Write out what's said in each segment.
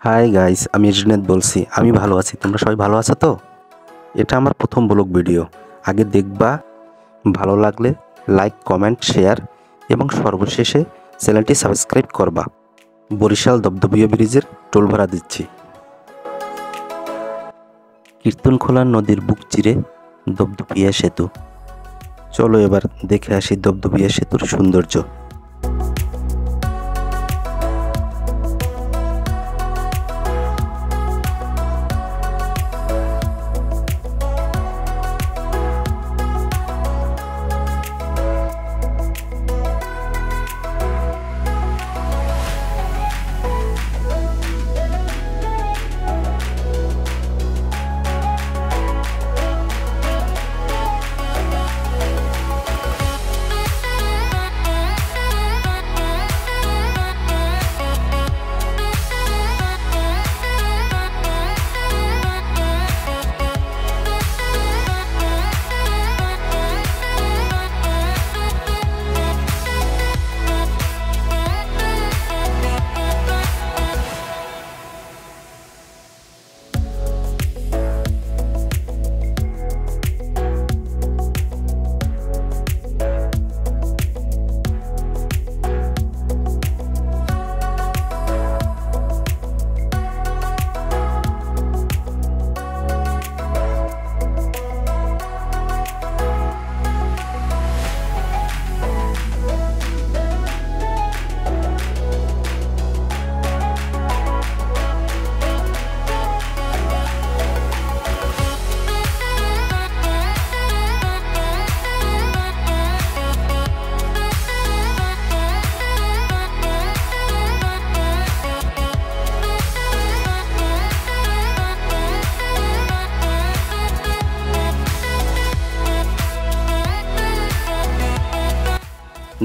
Hi guys, আমি রিনেত বলছি। আমি ভালো আছি, তোমরা সবাই ভালো আছো তো? এটা আমার প্রথম ব্লগ ভিডিও। আগে দেখবা, ভালো লাগলে লাইক, কমেন্ট, শেয়ার এবং সর্বশেষে চ্যানেলটি সাবস্ক্রাইব করবা। বরিশাল দবদবিয়া ব্রিজের টোল ভাড়া দিচ্ছি। কীর্তনখোলা নদীর বুক চিরে দবদবিয়া সেতু। চলো এবার দেখে আসি দবদবিয়া সেতুর সৌন্দর্য।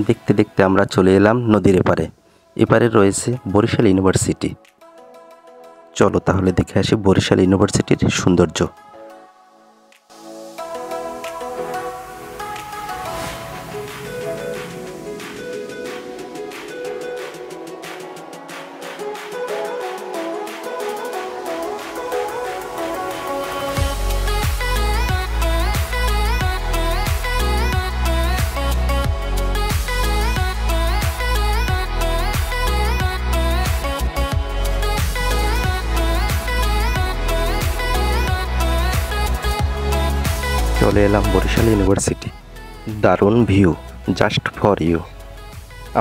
দেখতে দেখতে আমরা চলে এলাম নদীর এপারে। এপারে রয়েছে বরিশাল ইউনিভার্সিটি। চলো তাহলে দেখে আসি বরিশাল ইউনিভার্সিটির সৌন্দর্য। চলে এলাম বরিশাল ইউনিভার্সিটি। দারুণ ভিউ, জাস্ট ফর ইউ।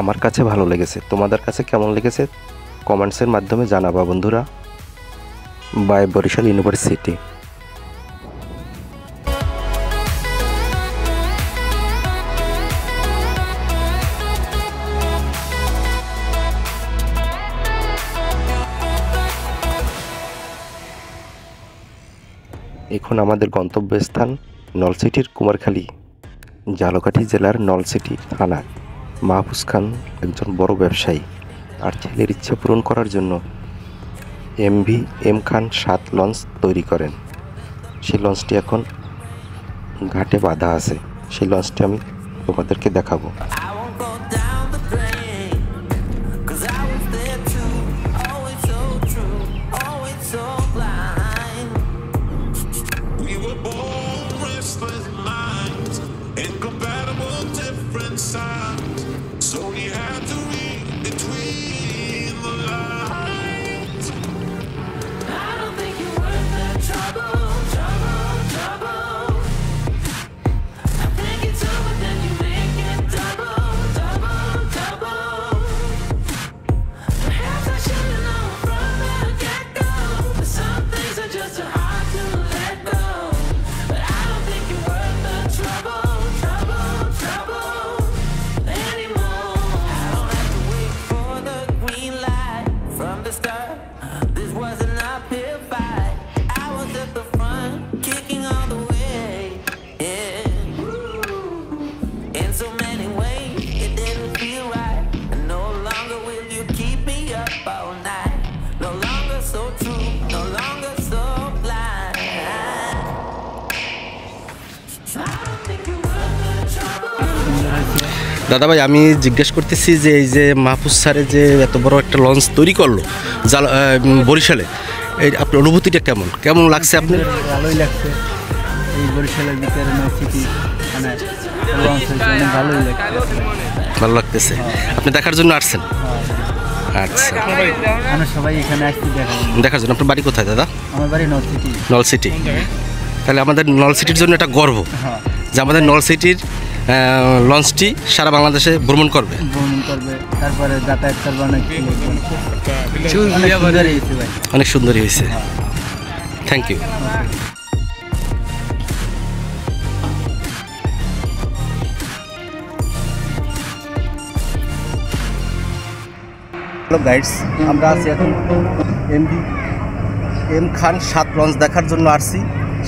আমার কাছে ভালো লেগেছে, তোমাদের কাছে কেমন লেগেছে কমেন্টসের মাধ্যমে জানাবা বন্ধুরা। Bye Barishal University. এখন আমাদের গন্তব্যস্থান নলছিটির কুমারখালী, ঝালকাঠি জেলার নলছিটি থানা। মাহফুজ খান একজন বড় ব্যবসায়ী, আর ছেলের ইচ্ছা পূরণ করার জন্য MV M খান 7 লঞ্চ তৈরি করেন। সেই লঞ্চটি এখন ঘাটে বাঁধা আছে। সেই লঞ্চটি আমি তোমাদেরকে দেখাবো। দাদা ভাই, আমি জিজ্ঞেস করতেছি যে এই যে মাহফুজ স্যারের যে এত বড় একটা লঞ্চ তৈরি করলো বরিশালে, এই আপনার অনুভূতিটা কেমন লাগছে আপনার? ভালোই লাগছে। এই বরিশালের ভিতরে সিটি মানে লঞ্চ হয়েছে, অনেক ভালোই লাগছে। ভালো লাগতেছে। আপনি দেখার জন্য আসছেন? আচ্ছা, আমরা সবাই এখানে আসছি দেখার জন্য। আপনার বাড়ি কোথায় দাদা? আমার বাড়ি নলসিটি। নলসিটি। তাহলে আমাদের নলসিটির জন্য এটা গর্ব যে আমাদের নলসিটির লঞ্চটি সারা বাংলাদেশে ভ্রমণ করবে। তারপরে যাতায়াত করবে, অনেক সুন্দরই হয়েছে। Thank you. হ্যালো গাইডস, আমরা আছি এখন এম খান 7 লঞ্চ দেখার জন্য আসছি।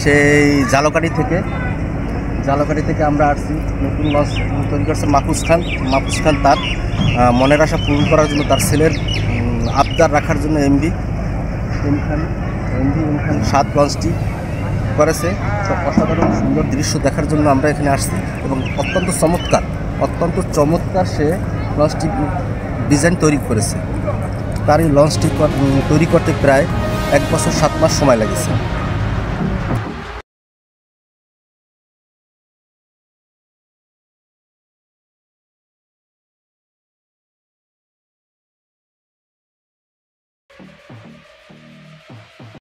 সেই জালকাঠি থেকে আমরা আসছি। নতুন লঞ্চ তৈরি করছে মাহফুজ খান তার মনের আশা পূরণ করার জন্য, তার ছেলের আবদার রাখার জন্য এম খান 7 লঞ্চটি করেছে। অসাধারণ সুন্দর দৃশ্য দেখার জন্য আমরা এখানে আসছি এবং অত্যন্ত চমৎকার সে লঞ্চটি ডিজাইন তৈরি করেছে। তার এই লঞ্চটি তৈরি করতে প্রায় 1 বছর 7 মাস সময় লেগেছে।